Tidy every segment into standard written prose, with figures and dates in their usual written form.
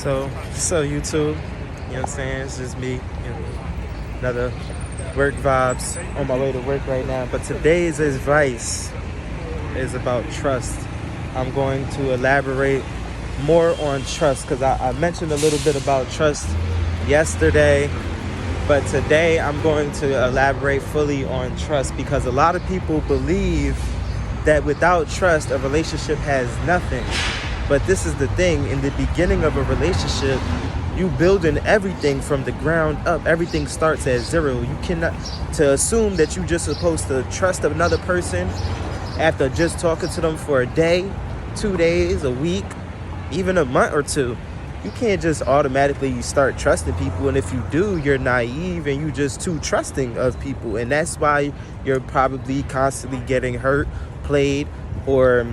So YouTube, you know what I'm saying? It's just me, another work vibes on my way to work right now. But today's advice is about trust. I'm going to elaborate more on trust because I mentioned a little bit about trust yesterday, but today I'm going to elaborate fully on trust because a lot of people believe that without trust, a relationship has nothing. But this is the thing, in the beginning of a relationship, you building everything from the ground up. Everything starts at zero. You cannot, to assume that you just supposed to trust another person after just talking to them for a day, 2 days, a week, even a month or two. You can't just automatically start trusting people. And if you do, you're naive and you just too trusting of people. And that's why you're probably constantly getting hurt, played, or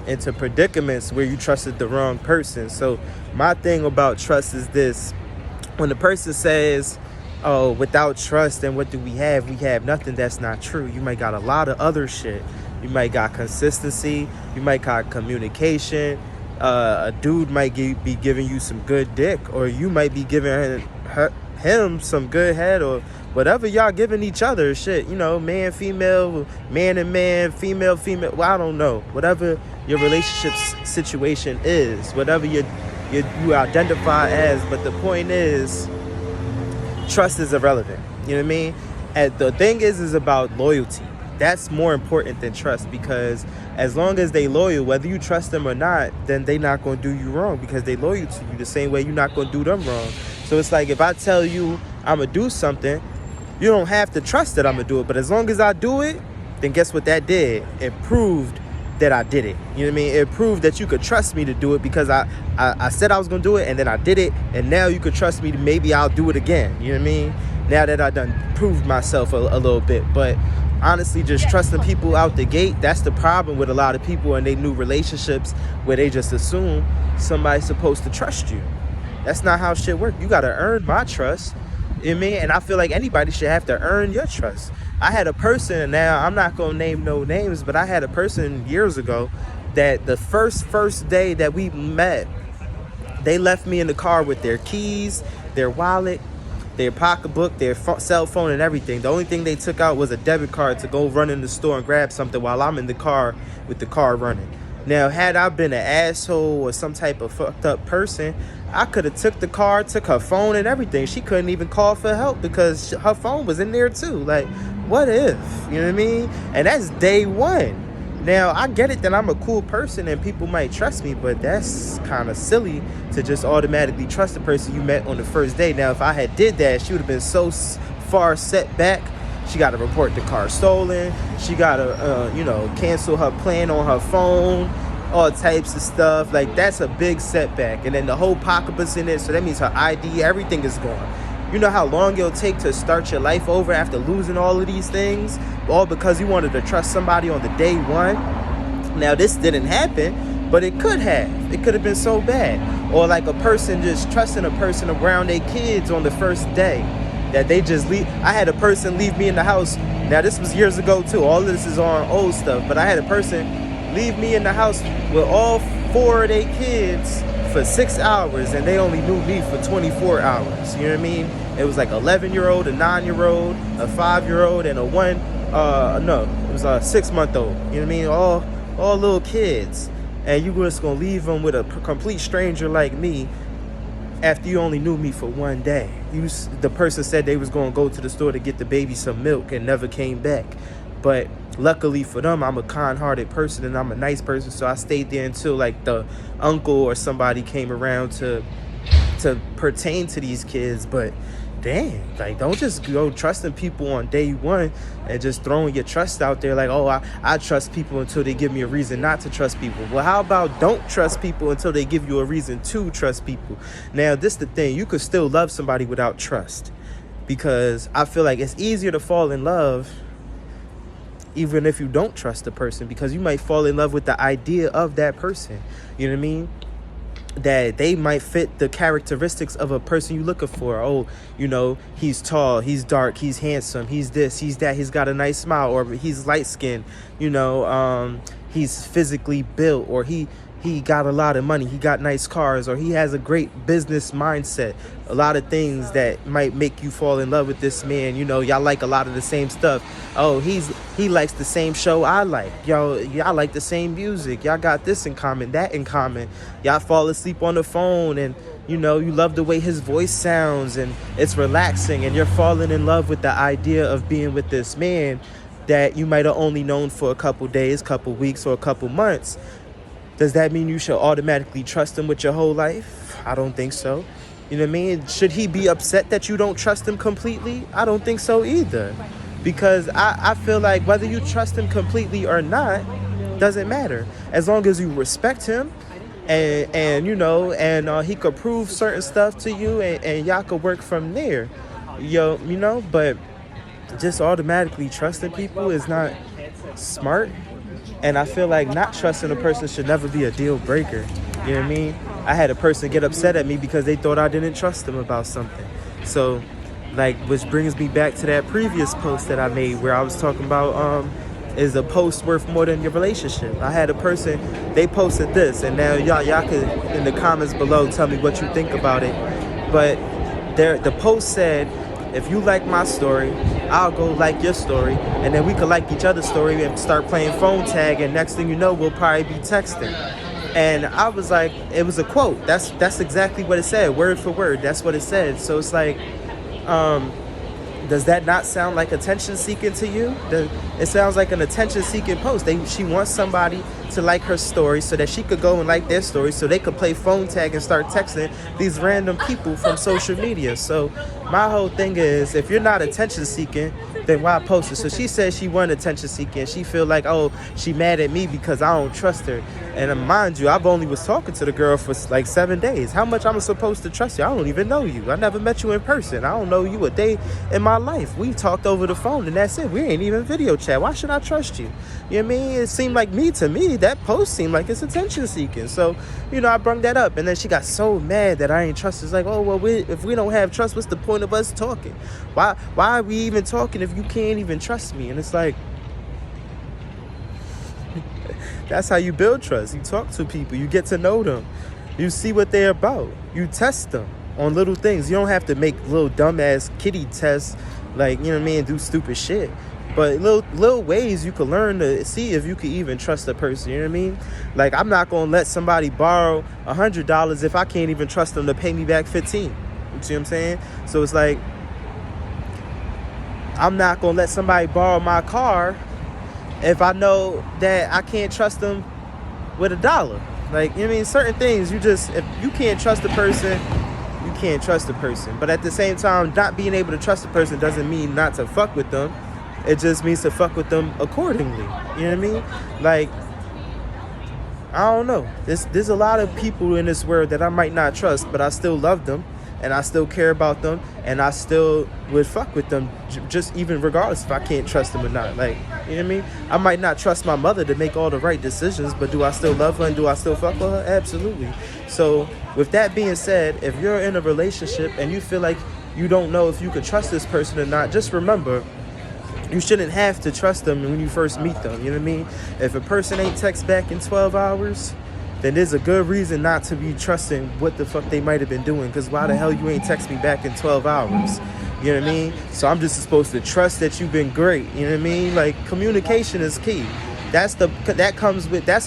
into predicaments where you trusted the wrong person. So my thing about trust is this: when the person says, oh, without trust, then what do we have? We have nothing. That's not true. You might got a lot of other shit. You might got consistency. You might got communication. A dude might be giving you some good dick, or you might be giving him some good head, or whatever y'all giving each other. Shit, man, female, man and man, female, female. Well, I don't know. Whatever your relationship situation is, whatever you identify as. But the point is, trust is irrelevant. You know what I mean? And the thing is about loyalty. That's more important than trust, because as long as they loyal, whether you trust them or not, then they not going to do you wrong because they loyal to you the same way you're not going to do them wrong. So it's like, if I tell you I'm going to do something, you don't have to trust that I'm going to do it. But as long as I do it, then guess what that did? It proved that I did it. You know what I mean? It proved that you could trust me to do it because I said I was going to do it, and then I did it. And now you could trust me to maybe I'll do it again. You know what I mean? Now that I done proved myself a little bit. But honestly, just trusting people out the gate, that's the problem with a lot of people and they new relationships, where they just assume somebody's supposed to trust you. That's not how shit works. You got to earn my trust. You know what I mean? And I feel like anybody should have to earn your trust. I had a person, now I'm not going to name no names, but I had a person years ago that the first day that we met, they left me in the car with their keys, their wallet, their pocketbook, their cell phone, and everything. The only thing they took out was a debit card to go run in the store and grab something while I'm in the car with the car running. Now, had I been an asshole or some type of fucked up person, I could have took the car, took her phone and everything. She couldn't even call for help because her phone was in there too. Like, what if? You know what I mean? And that's day one. Now, I get it that I'm a cool person and people might trust me, but that's kind of silly to just automatically trust the person you met on the first day. Now, if I had did that, she would have been so far set back. She got to report the car stolen. She got to, cancel her plan on her phone, all types of stuff. Like, that's a big setback. And then the whole pocketbook's in it, so that means her ID, everything is gone. You know how long it'll take to start your life over after losing all of these things? All because you wanted to trust somebody on the day one? Now, this didn't happen, but it could have. It could have been so bad. Or like a person just trusting a person around their kids on the first day, that they just leave. I had a person leave me in the house. Now, this was years ago too. All of this is on old stuff. But I had a person leave me in the house with all 4 of their kids for 6 hours, and they only knew me for 24 hours. You know what I mean? It was like 11-year-old, a 9-year-old, a 5-year-old, and it was a 6-month-old. You know what I mean? All little kids. And you just gonna leave them with a complete stranger like me after you only knew me for 1 day. The person said they was gonna go to the store to get the baby some milk and never came back. But luckily for them, I'm a kind-hearted person and I'm a nice person, so I stayed there until like the uncle or somebody came around to pertain to these kids. But damn, like, don't just go trusting people on day one and just throwing your trust out there like, oh, I trust people until they give me a reason not to trust people. Well, how about don't trust people until they give you a reason to trust people? Now, this is the thing. You could still love somebody without trust, because I feel like it's easier to fall in love even if you don't trust the person, because you might fall in love with the idea of that person. You know what I mean? That they might fit the characteristics of a person you're looking for. Oh, he's tall, he's dark, he's handsome, he's this, he's that, he's got a nice smile, or he's light skinned, he's physically built, or he he got a lot of money, he got nice cars, or he has a great business mindset. A lot of things that might make you fall in love with this man. You know, y'all like a lot of the same stuff. Oh, he likes the same show I like. Y'all like the same music. Y'all got this in common, that in common. Y'all fall asleep on the phone, and you know, you love the way his voice sounds, and it's relaxing, and you're falling in love with the idea of being with this man that you might have only known for a couple days, couple weeks, or a couple months. Does that mean you should automatically trust him with your whole life? I don't think so. You know what I mean? Should he be upset that you don't trust him completely? I don't think so either. Because I feel like whether you trust him completely or not, doesn't matter. As long as you respect him, and you know, and he could prove certain stuff to you, and y'all could work from there. You know, but just automatically trusting people is not smart. And I feel like not trusting a person should never be a deal breaker. You know what I mean? I had a person get upset at me because they thought I didn't trust them about something. So, like, which brings me back to that previous post that I made where I was talking about, is a post worth more than your relationship? I had a person, they posted this, and now y'all could, in the comments below, tell me what you think about it. But the post said, if you like my story, I'll go like your story, and then we could like each other's story and start playing phone tag, and next thing you know, we'll probably be texting. And I was like, it was a quote. That's exactly what it said, word for word. That's what it said. So it's like, does that not sound like attention seeking to you? It sounds like an attention seeking post. She wants somebody to like her story so that she could go and like their story so they could play phone tag and start texting these random people from social media. So my whole thing is, if you're not attention seeking, then why post it? So she said she wasn't attention seeking. She feel like, oh, she mad at me because I don't trust her. And mind you, I've only was talking to the girl for like 7 days. How much I'm supposed to trust you? I don't even know you. I never met you in person. I don't know you a day in my life. We talked over the phone and that's it. We ain't even video chat. Why should I trust you? You know what I mean? It seemed like to me, that post seemed like it's attention seeking. So, you know, I brung that up, and then she got so mad that I ain't trust her. It's like, oh, well, if we don't have trust, what's the point of us talking? Why are we even talking if you can't even trust me? And it's like, that's how you build trust. You talk to people, you get to know them, you see what they're about, you test them on little things. You don't have to make little dumbass kitty tests, like, you know what I mean, do stupid shit. But little ways you could learn to see if you could even trust a person, you know what I mean? Like, I'm not going to let somebody borrow $100 if I can't even trust them to pay me back $15. You see what I'm saying? So it's like, I'm not going to let somebody borrow my car if I know that I can't trust them with $1. Like, you know what I mean? Certain things, if you can't trust a person, you can't trust a person. But at the same time, not being able to trust a person doesn't mean not to fuck with them. It just means to fuck with them accordingly. You know what I mean? Like, I don't know. There's a lot of people in this world that I might not trust, but I still love them, and I still care about them, and I still would fuck with them, just even regardless if I can't trust them or not. Like, you know what I mean? I might not trust my mother to make all the right decisions, but do I still love her and do I still fuck with her? Absolutely. So with that being said, if you're in a relationship and you feel like you don't know if you could trust this person or not, just remember, you shouldn't have to trust them when you first meet them. You know what I mean? If a person ain't text back in 12 hours, then there's a good reason not to be trusting what the fuck they might have been doing. Because why the hell you ain't text me back in 12 hours? You know what I mean? So I'm just supposed to trust that you've been great. You know what I mean? Like, communication is key. That's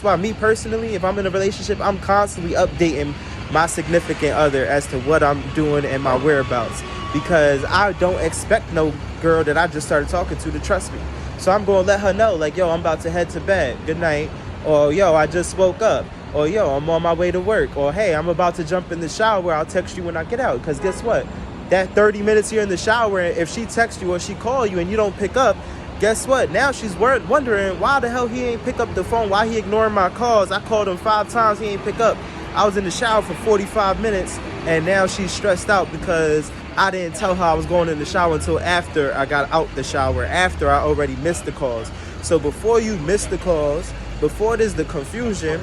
why me personally, if I'm in a relationship, I'm constantly updating my significant other as to what I'm doing and my whereabouts. Because I don't expect no girl that I just started talking to trust me. So I'm going to let her know, like, yo, I'm about to head to bed. Good night. Or, yo, I just woke up. Or, yo, I'm on my way to work. Or, hey, I'm about to jump in the shower. I'll text you when I get out. Because guess what? That 30 minutes here in the shower, if she texts you or she call you and you don't pick up, guess what? Now she's wondering why the hell he ain't pick up the phone. Why he ignoring my calls? I called him 5 times. He ain't pick up. I was in the shower for 45 minutes. And now she's stressed out because I didn't tell her I was going in the shower until after I got out the shower, after I already missed the calls. So before you miss the calls, before there's the confusion,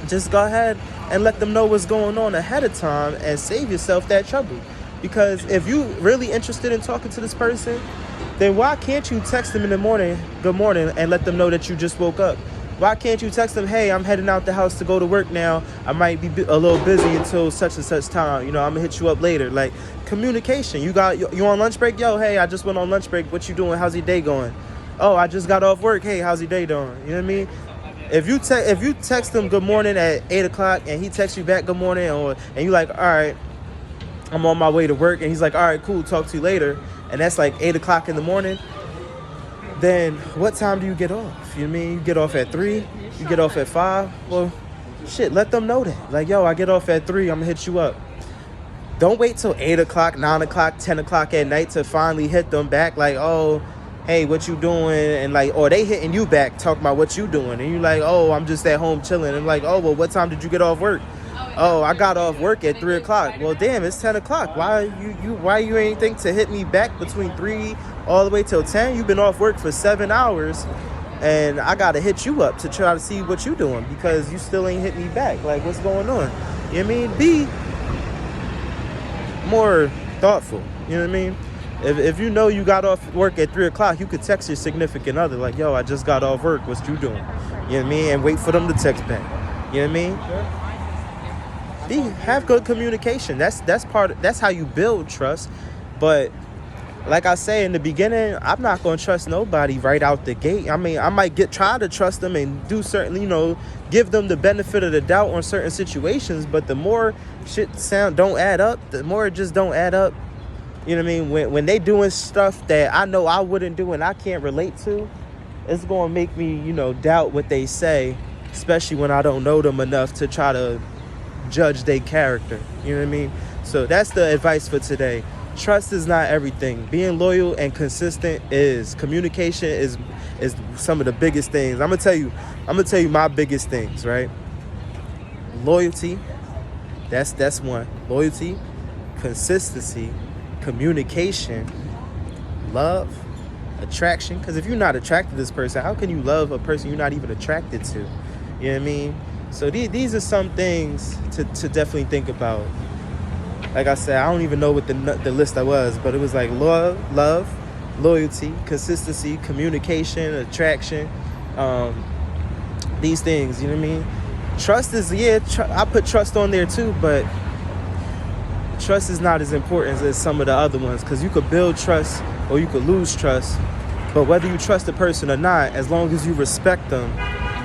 just go ahead and let them know what's going on ahead of time and save yourself that trouble. Because if you really interested in talking to this person, then why can't you text them in the morning, good morning, and let them know that you just woke up? Why can't you text them, hey, I'm heading out the house to go to work now. I might be a little busy until such and such time. You know, I'm gonna hit you up later. Like, communication. You on lunch break? Yo, hey, I just went on lunch break. What you doing? How's your day going? Oh, I just got off work. Hey, how's your day doing? You know what I mean? If you text him good morning at 8 o'clock and he texts you back good morning, and you like, all right, I'm on my way to work, and he's like, all right, cool, talk to you later, and that's like 8 o'clock in the morning, then what time do you get off? You know what I mean? You get off at 3, you get off at 5. Well, shit, let them know that. Like, yo, I get off at 3, I'm gonna hit you up. Don't wait till 8 o'clock, 9 o'clock, 10 o'clock at night to finally hit them back. Like, oh, hey, what you doing? And like, or they hitting you back talking about what you doing. And you like, oh, I'm just at home chilling. And like, oh, well, what time did you get off work? Oh, I got off work at 3 o'clock. Well, damn, it's 10 o'clock. Why you ain't think to hit me back between 3 all the way till 10? You've been off work for 7 hours, and I got to hit you up to try to see what you doing because you still ain't hit me back. Like, what's going on? You know what I mean? Be more thoughtful. You know what I mean? If you know you got off work at 3 o'clock, you could text your significant other like, yo, I just got off work. What you doing? You know what I mean? And wait for them to text back. You know what I mean? Have good communication. That's how you build trust. But like I say in the beginning, I'm not gonna trust nobody right out the gate. I mean, I might try to trust them and do certain, give them the benefit of the doubt on certain situations. But the more shit don't add up, the more it just don't add up. You know what I mean? When they doing stuff that I know I wouldn't do and I can't relate to, it's gonna make me, doubt what they say, especially when I don't know them enough to try to judge their character. You know what I mean? So that's the advice for today. Trust is not everything. Being loyal and consistent is. Communication is some of the biggest things. I'm gonna tell you my biggest things, right? Loyalty, that's one. Loyalty, consistency, communication, love, attraction. Because if you're not attracted to this person, how can you love a person you're not even attracted to? You know what I mean? So these are some things to definitely think about. Like I said, I don't even know what the list that was, but it was like love, loyalty, consistency, communication, attraction, these things, you know what I mean? Trust is, I put trust on there too, but trust is not as important as some of the other ones, because you could build trust or you could lose trust. But whether you trust a person or not, as long as you respect them,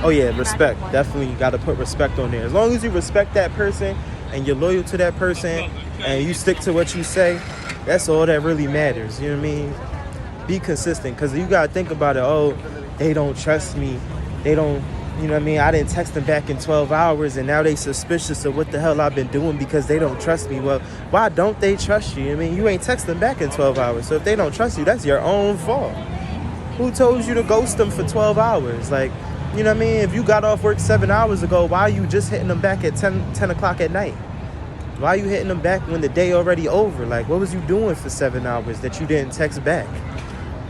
oh yeah, respect. Definitely got to put respect on there. As long as you respect that person and you're loyal to that person and you stick to what you say, that's all that really matters. You know what I mean? Be consistent, because you got to think about it. Oh, they don't trust me. They don't, you know what I mean? I didn't text them back in 12 hours and now they suspicious of what the hell I've been doing because they don't trust me. Well, why don't they trust you? I mean, you ain't text them back in 12 hours. So if they don't trust you, that's your own fault. Who told you to ghost them for 12 hours? Like, you know what I mean? If you got off work 7 hours ago, why are you just hitting them back at 10 o'clock at night? Why are you hitting them back when the day already over? Like, what was you doing for 7 hours that you didn't text back? You know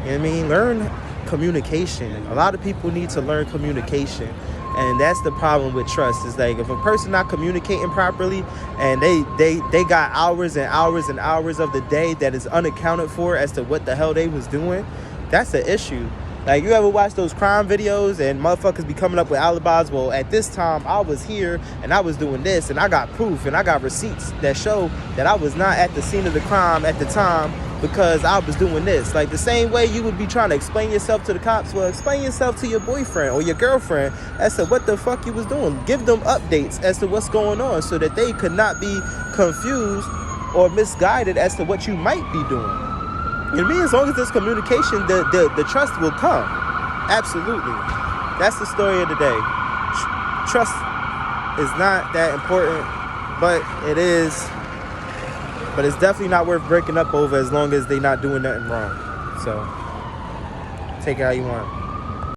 what I mean? Learn communication. A lot of people need to learn communication. And that's the problem with trust. Is like, if a person not communicating properly and they got hours and hours and hours of the day that is unaccounted for as to what the hell they was doing, that's the issue. Like, you ever watch those crime videos and motherfuckers be coming up with alibis? Well, at this time, I was here and I was doing this and I got proof and I got receipts that show that I was not at the scene of the crime at the time because I was doing this. Like, the same way you would be trying to explain yourself to the cops, well, explain yourself to your boyfriend or your girlfriend as to what the fuck you was doing. Give them updates as to what's going on so that they could not be confused or misguided as to what you might be doing. You know what I mean? As long as there's communication, the trust will come. Absolutely. That's the story of the day. Trust is not that important, but it is. But it's definitely not worth breaking up over as long as they're not doing nothing wrong. So, take it how you want.